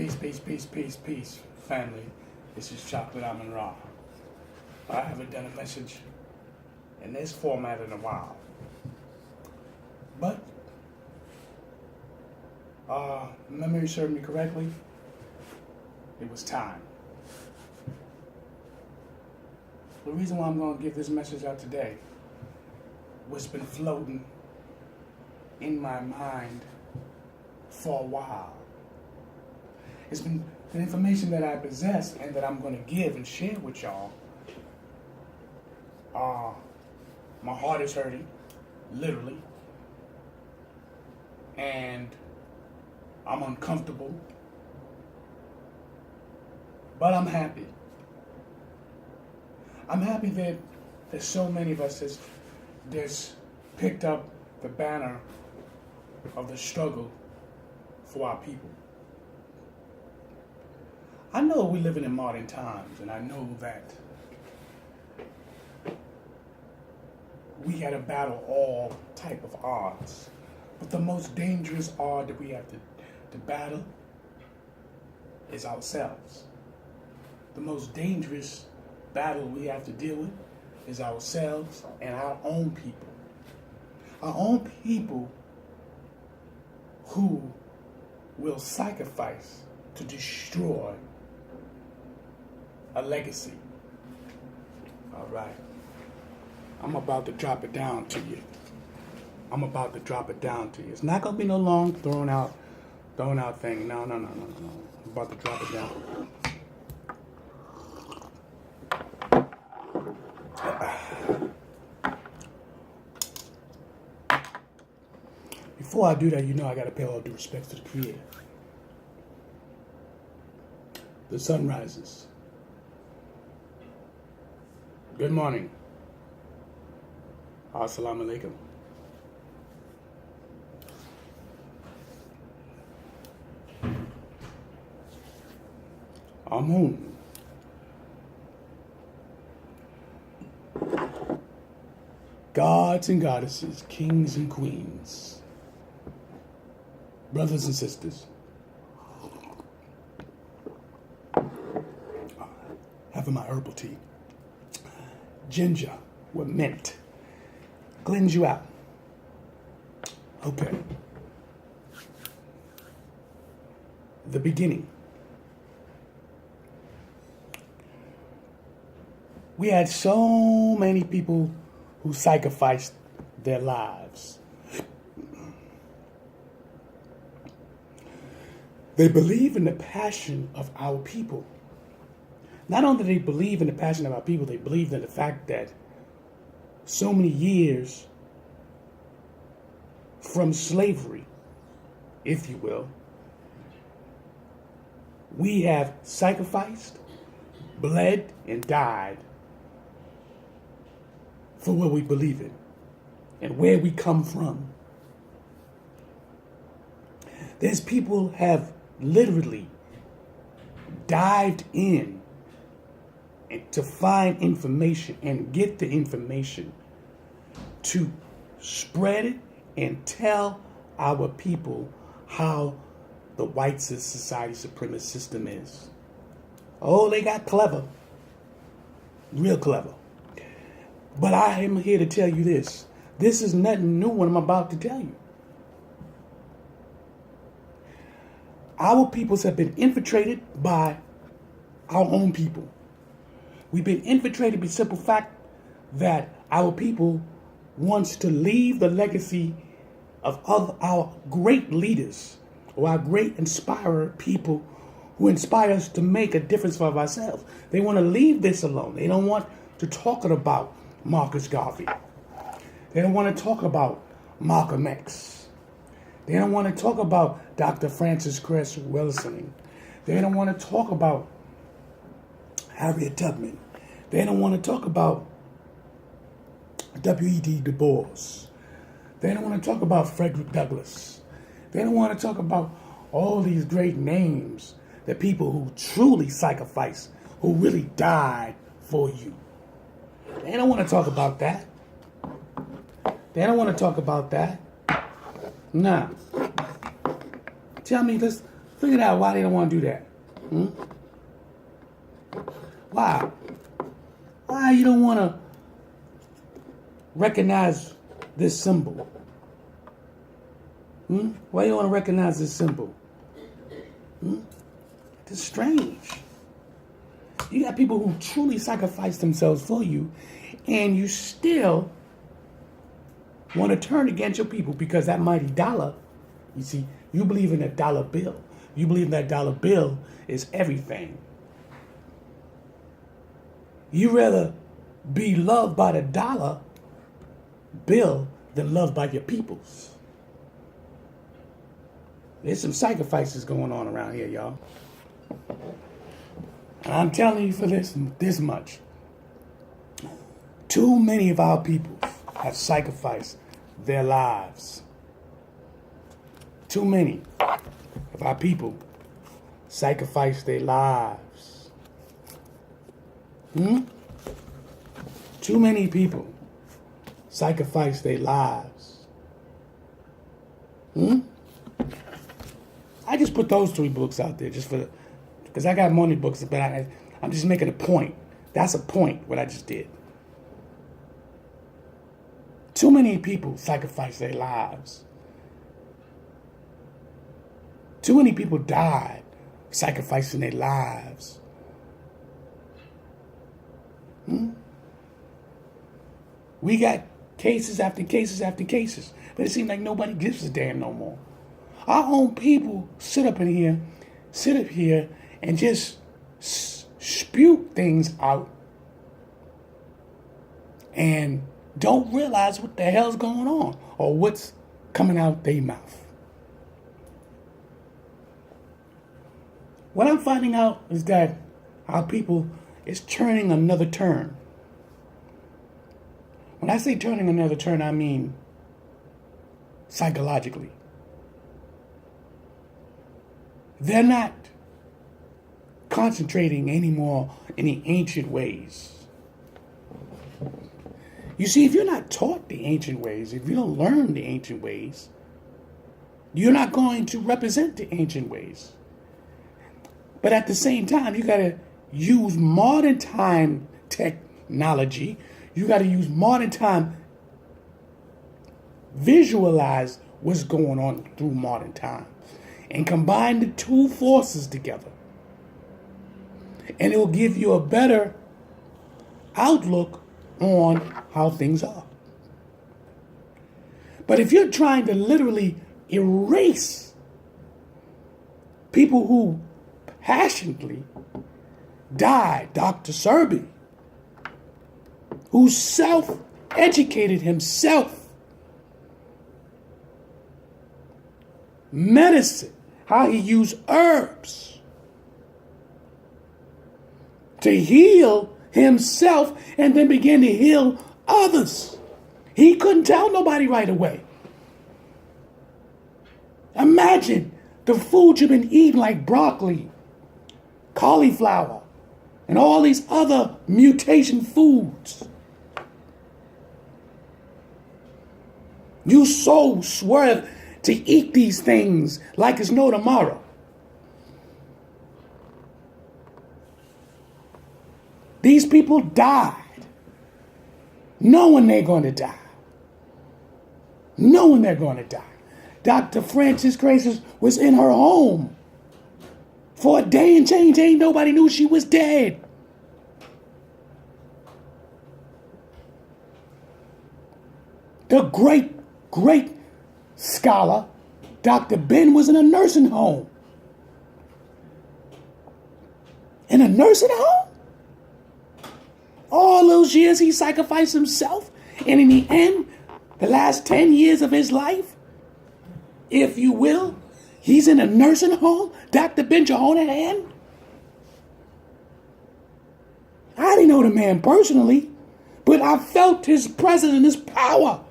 Peace, family. This is Chocolate AMUN-RA. I haven't done a message in this format in a while. But, memory served me correctly. It was time. The reason why I'm going to give this message out today was been floating in my mind for a while. It's been the information that I possess and that I'm going to give and share with y'all. My heart is hurting, literally, and I'm uncomfortable, but I'm happy. I'm happy that there's so many of us that's picked up the banner of the struggle for our people. I know we're living in modern times, and I know that we got to battle all type of odds. But the most dangerous odd that we have to battle is ourselves. The most dangerous battle we have to deal with is ourselves and our own people. Our own people who will sacrifice to destroy a legacy. All right. I'm about to drop it down to you. It's not going to be no long thrown out thing. No. I'm about to drop it down. Before I do that, you know I got to pay all due respect to the Creator. The sun rises. Good morning. Assalamu alaikum. Amun. Gods and goddesses, kings and queens, brothers and sisters, having my herbal tea. Ginger with mint. Cleanse you out. Okay. The beginning. We had so many people who sacrificed their lives. They believe in the passion of our people. Not only do they believe in the passion of our people, they believe in the fact that so many years from slavery, if you will, we have sacrificed, bled, and died for what we believe in and where we come from. There's people have literally dived in to find information and get the information to spread it and tell our people how the white society supremacist system is. Oh, they got clever. Real clever. But I am here to tell you this. This is nothing new what I'm about to tell you. Our peoples have been infiltrated by our own people. We've been infiltrated by the simple fact that our people wants to leave the legacy of our great leaders or our great inspirer people who inspire us to make a difference for ourselves. They want to leave this alone. They don't want to talk about Marcus Garvey. They don't want to talk about Malcolm X. They don't want to talk about Dr. Francis Cress Welsing. They don't want to talk about Harriet Tubman. They don't want to talk about W.E.B. Du Bois. They don't want to talk about Frederick Douglass. They don't want to talk about all these great names, the people who truly sacrificed, who really died for you. They don't want to talk about that. They don't want to talk about that. Nah. Tell me, Figure out why they don't want to do that. Hmm? Why? Why you don't want to recognize this symbol? Hmm? Why you want to recognize this symbol? Hmm? It's strange. You got people who truly sacrifice themselves for you, and you still want to turn against your people because that mighty dollar, you see, you believe in a dollar bill. You believe that dollar bill is everything. You rather be loved by the dollar bill than loved by your peoples. There's some sacrifices going on around here, y'all. And I'm telling you for this much. Too many of our people have sacrificed their lives. Too many of our people sacrificed their lives. Too many people sacrifice their lives. I just put those 3 books out there just for, because I got money books, but I'm just making a point. That's a point, what I just did. Too many people sacrifice their lives. Too many people died sacrificing their lives. We got cases after cases after cases, but it seems like nobody gives a damn no more. Our own people sit up here and just spew things out and don't realize what the hell's going on or what's coming out their mouth. What I'm finding out is that our people is turning another turn. When I say turning another turn, I mean psychologically. They're not concentrating anymore in the ancient ways. You see, if you're not taught the ancient ways, if you don't learn the ancient ways, you're not going to represent the ancient ways. But at the same time, you got to use modern time technology. You got to use modern time, visualize what's going on through modern time, and combine the 2 forces together. And it will give you a better outlook on how things are. But if you're trying to literally erase people who passionately died, Dr. Serby, who self-educated himself, medicine, how he used herbs to heal himself and then began to heal others. He couldn't tell nobody right away. Imagine the food you've been eating, like broccoli, cauliflower, and all these other mutation foods. You so swerve to eat these things like it's no tomorrow. These people died knowing they're going to die. Knowing they're going to die. Dr. Frances Graces was in her home for a day and change. Ain't nobody knew she was dead. The great, great scholar, Dr. Ben, was in a nursing home. In a nursing home? All those years he sacrificed himself, and in the end, the last 10 years of his life, if you will, he's in a nursing home. Dr. Ben Jehonahan. I didn't know the man personally, but I felt his presence and his power.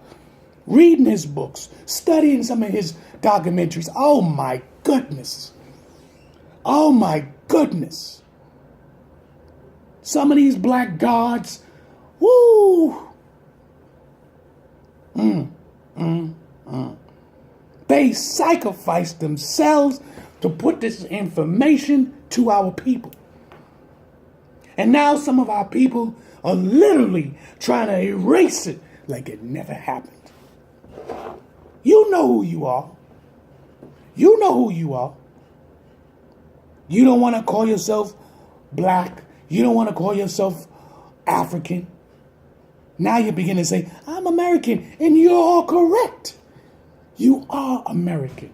Reading his books, studying some of his documentaries. Oh my goodness. Oh my goodness. Some of these black gods, woo. They sacrificed themselves to put this information to our people. And now some of our people are literally trying to erase it like it never happened. You know who you are. You know who you are. You don't want to call yourself black. You don't want to call yourself African. Now you begin to say, I'm American, and you're all correct. You are American.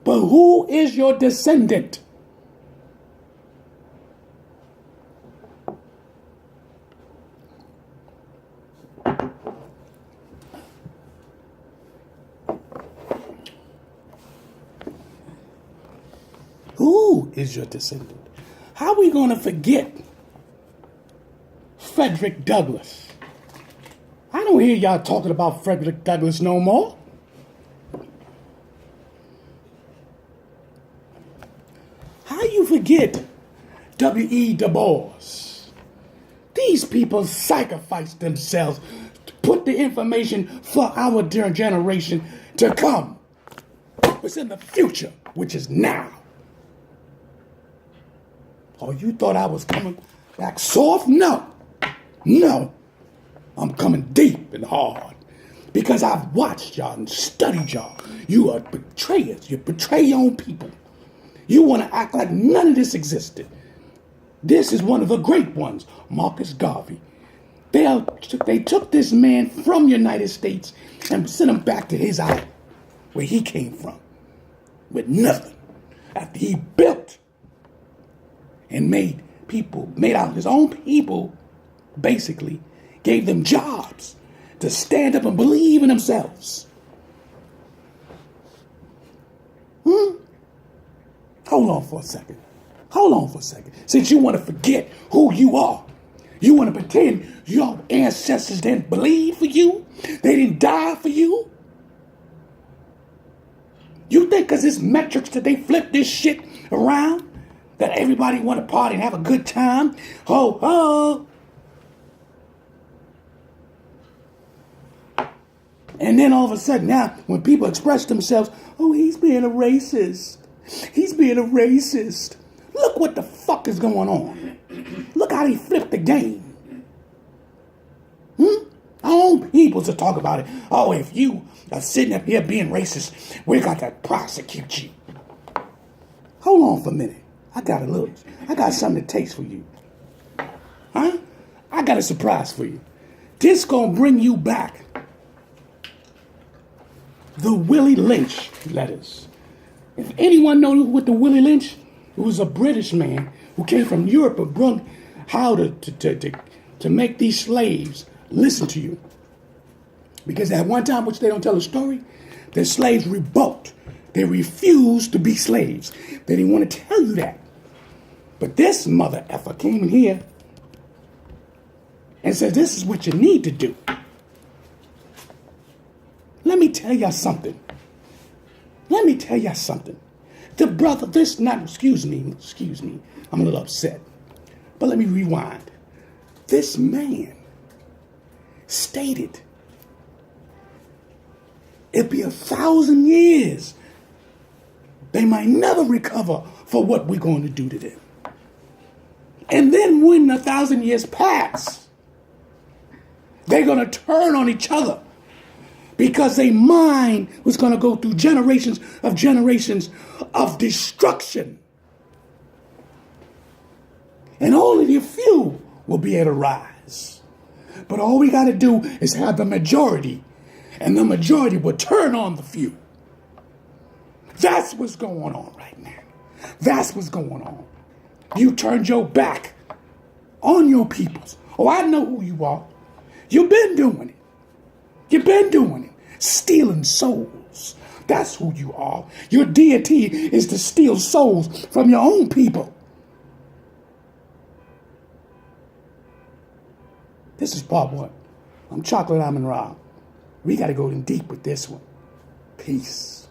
But who is your descendant? Who is your descendant? How are we going to forget Frederick Douglass? I don't hear y'all talking about Frederick Douglass no more. How you forget W.E. Du Bois? These people sacrificed themselves to put the information for our dear generation to come. It's in the future, which is now. Oh, you thought I was coming back soft? No. No. I'm coming deep and hard. Because I've watched y'all and studied y'all. You are betrayers. You betray your own people. You want to act like none of this existed. This is one of the great ones, Marcus Garvey. They took this man from the United States and sent him back to his island, where he came from, with nothing. After he built and made out his own people, basically, gave them jobs to stand up and believe in themselves. Hold on for a second. Since you want to forget who you are, you want to pretend your ancestors didn't bleed for you, they didn't die for you. You think because it's metrics that they flip this shit around, that everybody want to party and have a good time? Ho, ho. And then all of a sudden now, when people express themselves, oh, he's being a racist. He's being a racist. Look what the fuck is going on. Look how he flipped the game. Our own people to talk about it. Oh, if you are sitting up here being racist, we got to prosecute you. Hold on for a minute. I got something to taste for you. Huh? I got a surprise for you. This gonna bring you back the Willie Lynch letters. If anyone knows what the Willie Lynch, it was a British man who came from Europe and brought how to make these slaves listen to you. Because at one time, which they don't tell the story, the slaves revolt. They refused to be slaves. They didn't want to tell you that. But this mother effer came in here and said, this is what you need to do. Let me tell y'all something. The brother, excuse me, I'm a little upset. But let me rewind. This man stated it'd be 1,000 years. They might never recover for what we're going to do to them. And then when 1,000 years pass, they're going to turn on each other because their mind was going to go through generations of destruction. And only the few will be able to rise. But all we got to do is have the majority, and the majority will turn on the few. That's what's going on right now. That's what's going on. You turned your back on your peoples. Oh, I know who you are. You've been doing it. Stealing souls. That's who you are. Your deity is to steal souls from your own people. This is part one. I'm Chocolate AMUN-RA. We got to go in deep with this one. Peace.